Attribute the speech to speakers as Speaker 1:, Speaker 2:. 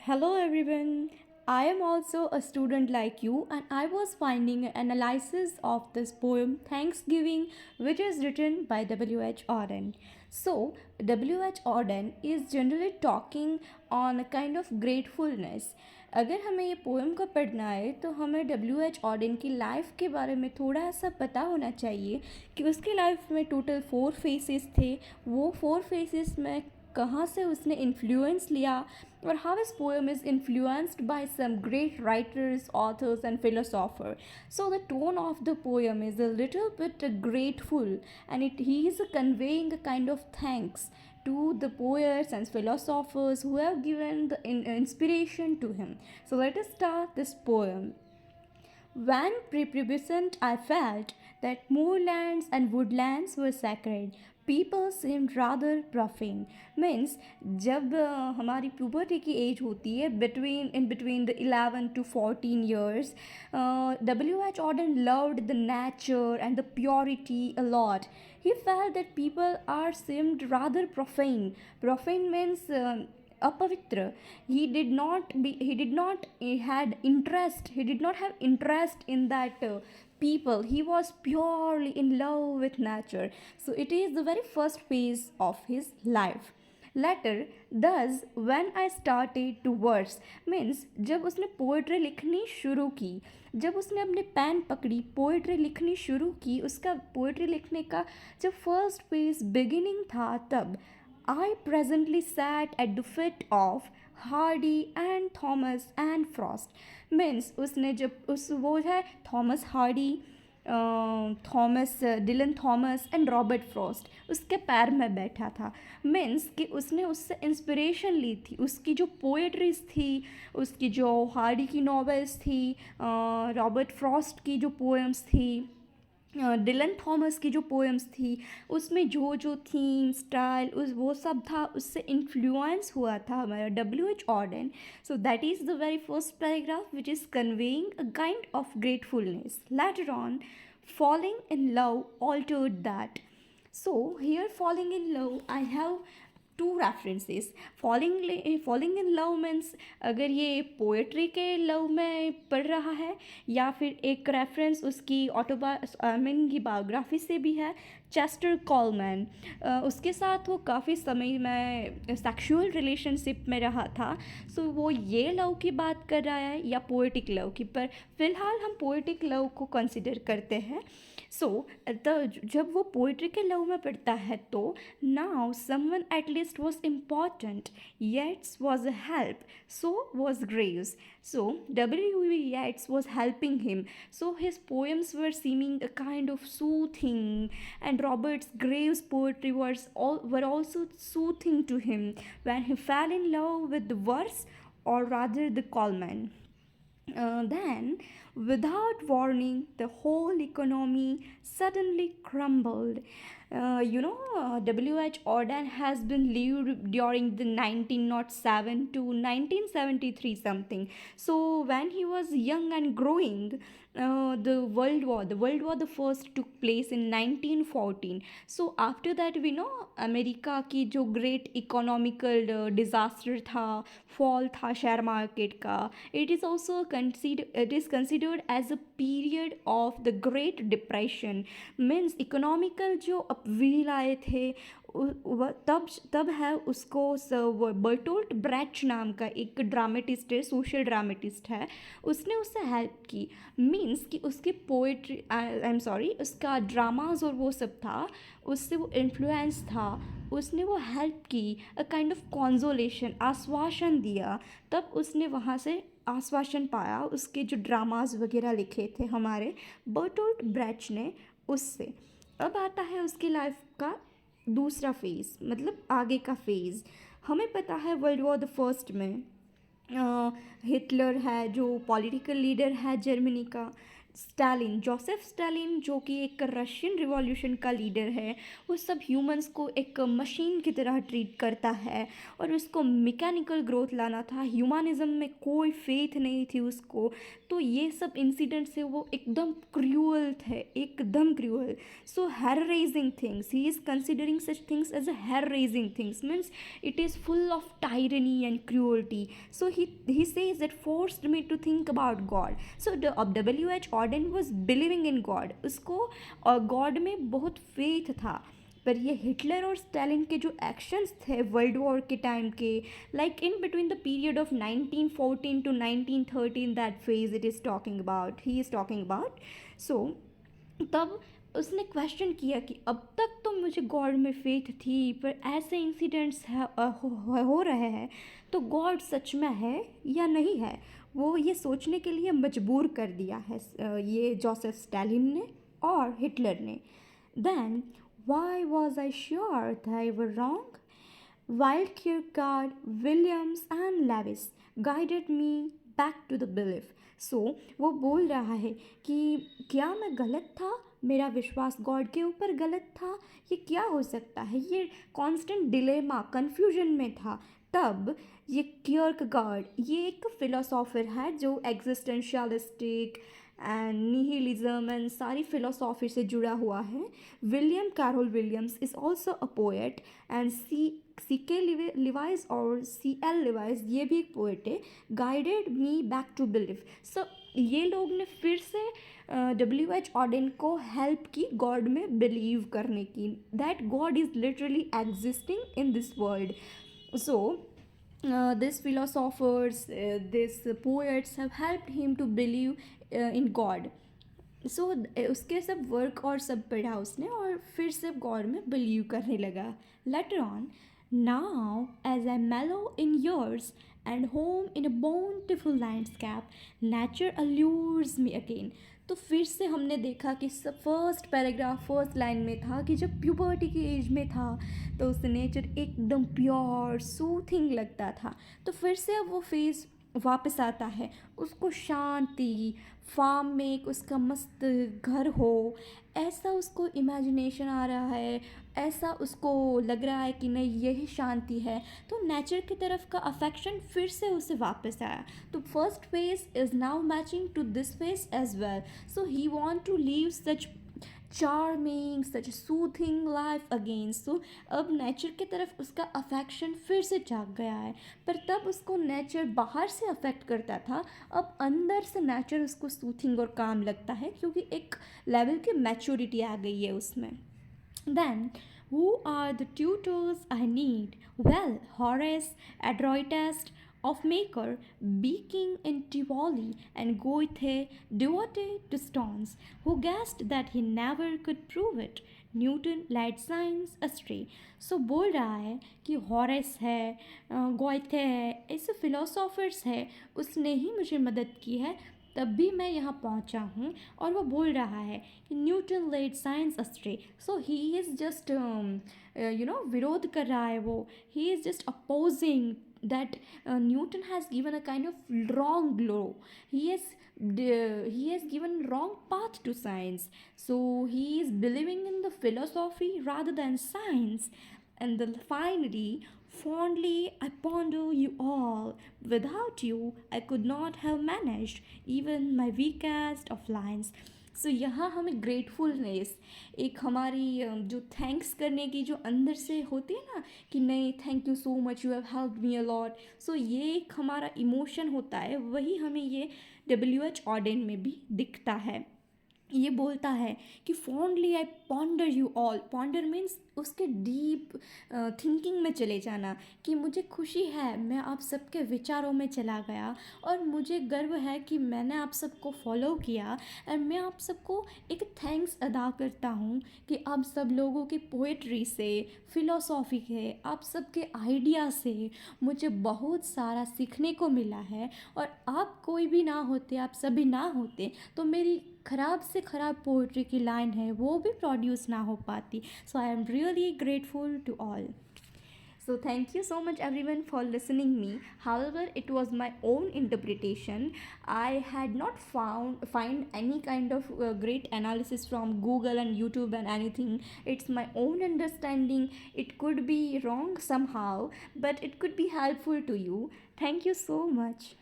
Speaker 1: Hello everyone. I am also a student like you and I was finding an analysis of this poem Thanksgiving which is written by W.H. Auden. So, W.H. Auden is generally talking on a kind of gratefulness. अगर हमें ये poem को पढ़ना है तो हमें W H Odean की life के बारे में थोड़ा सा पता होना चाहिए कि उसकी लाइफ में टोटल 4 फेसेस थे। वो 4 फेसेस में कहाँ से उसने इन्फ्लुएंस लिया और how his poem is influenced by some great writers, authors, and philosophers. So the tone of the poem is a little bit grateful, and he is conveying a kind of thanks to the poets and philosophers who have given the inspiration to him. So let us start this poem. When prepubescent I felt that moorlands and woodlands were sacred, people seemed rather profane. Means जब हमारी puberty की as होती है between the 11 to 14 years, W.H. Auden loved the nature and the purity a lot. He felt that people are seemed rather profane. Profane means apavitra. He did not have interest in that people. He was purely in love with nature. So it is the very first phase of his life. Later, thus when I started to verse means जब उसने poetry लिखनी शुरू की, जब उसने अपने pen पकड़ी poetry लिखनी शुरू की, उसका पोइट्री लिखने का जब फर्स्ट फेज बिगिनिंग था, तब I presently sat at the feet of Hardy and Thomas and Frost. Means उसने जब उस वो है Thomas Hardy, Thomas Dylan Thomas and Robert Frost उसके पैर में बैठा था. मीन्स कि उसने उससे इंस्पिरेशन ली थी. उसकी जो पोएट्रीज थी, उसकी जो हार्डी की नॉवेल्स थी, रॉबर्ट फ्रॉस्ट की जो पोएम्स थी, डिलन थॉमस की जो पोएम्स थी, उसमें जो जो थीम स्टाइल उस वो सब था, उससे इन्फ्लुएंस हुआ था हमारा W H Auden. So that is the very first paragraph which is conveying a kind of gratefulness. Later on falling in love altered that. So here falling in love I have two references. falling in love means अगर ये poetry के love में पढ़ रहा है या फिर एक रेफरेंस उसकी की बायोग्राफी से भी है. चेस्टर कॉलमैन, उसके साथ वो काफ़ी समय में सेक्सुअल रिलेशनशिप में रहा था. सो वो ये लव की बात कर रहा है या पोएटिक लव की, पर फिलहाल हम पोएटिक लव को कंसिडर करते हैं. सो जब वो पोइट्री के लव में पढ़ता है तो now someone at least was important, Yeats was a help, so was Graves. So W.E. Yeats was helping him. So his poems were seeming a kind of soothing, and Robert Graves' poetry were also soothing to him when he fell in love with the verse, or rather the Coleman. Then, without warning, the whole economy suddenly crumbled. W.H. Auden has been lived during the 1907 to 1973 something. So when he was young and growing, the World War the first took place in 1914. So after that we know America की जो great economical disaster था, fall था share market का, it is considered as a period of the great depression. Means economical जो upheaval आए थे तब है उसको बर्टोल्ट ब्रेच नाम का एक ड्रामेटिस्ट है, सोशल ड्रामेटिस्ट है, उसने उससे हेल्प की. मीन्स कि उसकी पोइट्री आई एम सॉरी उसका ड्रामाज और वो सब था, उससे वो इन्फ्लुएंस था, उसने वो हेल्प की, अ काइंड ऑफ कॉन्जोलेशन आश्वासन दिया. तब उसने वहाँ से आश्वासन पाया उसके जो ड्रामाज वगैरह लिखे थे हमारे बर्टोल्ट ब्रेच ने, उससे. अब आता है उसकी लाइफ का दूसरा फेज़, मतलब आगे का फेज़. हमें पता है वर्ल्ड वॉर द फर्स्ट में हिटलर है जो पॉलिटिकल लीडर है जर्मनी का. स्टालिन, जोसेफ स्टालिन, जो कि एक रशियन रिवॉल्यूशन का लीडर है, वो सब ह्यूमंस को एक मशीन की तरह ट्रीट करता है और उसको मैकेनिकल ग्रोथ लाना था, ह्यूमनिज़्म में कोई फेथ नहीं थी उसको। तो ये सब इंसिडेंट से वो एकदम क्रूअल थे, एकदम cruel. So hair raising things, he is considering such things as a hair raising things, means it is full of tyranny and cruelty. So he says that forced me to think about God. So the W.H. Auden was believing in God. उसको God में बहुत faith था। पर ये Hitler और Stalin के जो actions थे वर्ल्ड वॉर के टाइम के, like in between the period of 1914 to 1913, that phase it is talking about, he is talking about. So तब उसने क्वेश्चन किया कि अब तक तो मुझे गॉड में फेथ थी, पर ऐसे इंसिडेंट्स हो रहे हैं, तो गॉड सच में है या नहीं है, वो ये सोचने के लिए मजबूर कर दिया है ये जोसेफ स्टालिन ने और हिटलर ने। Then why was I sure that I were wrong? Wild Kierkegaard, Williams and Lewis guided me back to the belief. So वो बोल रहा है कि क्या मैं गलत था, मेरा विश्वास गॉड के ऊपर गलत था, ये क्या हो सकता है, ये कांस्टेंट डिलेमा कन्फ्यूजन में था। तब ये कियर्कगार्ड, ये एक फिलोसोफर है जो एग्जिस्टेंशियलिस्टिक एंड निहिलिज्म एंड सारी फिलोसॉफी से जुड़ा हुआ है। William Carroll Williams is also a poet and C K Lewis और सी एल लिवाइस, ये भी एक पोएट है। Guided me back to believe. So ये लोग ने फिर से W.H. ऑडेन को हेल्प की गॉड में बिलीव करने की, that God is literally existing in this world. So these philosophers, these poets have helped him to believe in God. सो उसके सब वर्क और सब पढ़ा उसने और फिर से गॉड में बिलीव करने लगा। Later on, now as I mellow in years and home in a bountiful landscape nature allures me again. तो फिर से हमने देखा कि सब फर्स्ट पैराग्राफ फर्स्ट लाइन में था कि जब प्यूबर्टी की एज में था तो उस नेचर एकदम प्योर सूथिंग लगता था। तो फिर से अब वो फेज़ वापस आता है, उसको शांति, फार्म में एक उसका मस्त घर हो, ऐसा उसको इमेजिनेशन आ रहा है, ऐसा उसको लग रहा है कि नहीं यही शांति है। तो नेचर की तरफ का अफेक्शन फिर से उसे वापस आया। तो first phase is now matching to this phase as well. So he want to leave such charming such soothing life again. So अब नेचर की तरफ उसका अफेक्शन फिर से जाग गया है। पर तब उसको नेचर बाहर से अफेक्ट करता था, अब अंदर से नेचर उसको सूथिंग और काम लगता है, क्योंकि एक लेवल की मैच्योरिटी आ गई है उसमें। Then, who are the tutors I need? Well, Horace, adroitest of maker, Beaking in Tivoli, and Goethe, devoted to stones, who guessed that he never could prove it. Newton light science astray. So बोल रहा है कि Horace है, गोइथे है, ऐसे philosophers है, उसने ही मुझे मदद की है, तब भी मैं यहाँ पहुँचा हूँ। और वो बोल रहा है कि Newton led science astray. So he is just विरोध कर रहा है वो, he is just opposing that Newton has given a kind of wrong law. He has given wrong path to science. So he is believing in the philosophy rather than science. And then finally, fondly I ponder you all. Without you, I could not have managed even my weakest of lines. सो यहाँ हमें gratefulness, एक हमारी जो thanks करने की जो अंदर से होती है ना कि नहीं thank you so much, you have helped me a lot. So ये एक हमारा इमोशन होता है, वही हमें ये W.H. ऑडेन में भी दिखता है। ये बोलता है कि fondly I ponder you all. Ponder means उसके डीप थिंकिंग में चले जाना, कि मुझे खुशी है मैं आप सबके विचारों में चला गया और मुझे गर्व है कि मैंने आप सबको फॉलो किया। और मैं आप सबको एक थैंक्स अदा करता हूँ कि आप सब लोगों की पोइट्री से, फिलोसॉफी के, आप सबके आइडिया से मुझे बहुत सारा सीखने को मिला है। और आप कोई भी ना होते, आप सभी ना होते, तो मेरी ख़राब से ख़राब पोइट्री की लाइन है वो भी प्रोड्यूस ना हो पाती। So I am really grateful to all. So thank you so much everyone for listening me. However, it was my own interpretation. I had not find any kind of great analysis from Google and YouTube and anything. It's my own understanding. It could be wrong somehow, but it could be helpful to you. Thank you so much.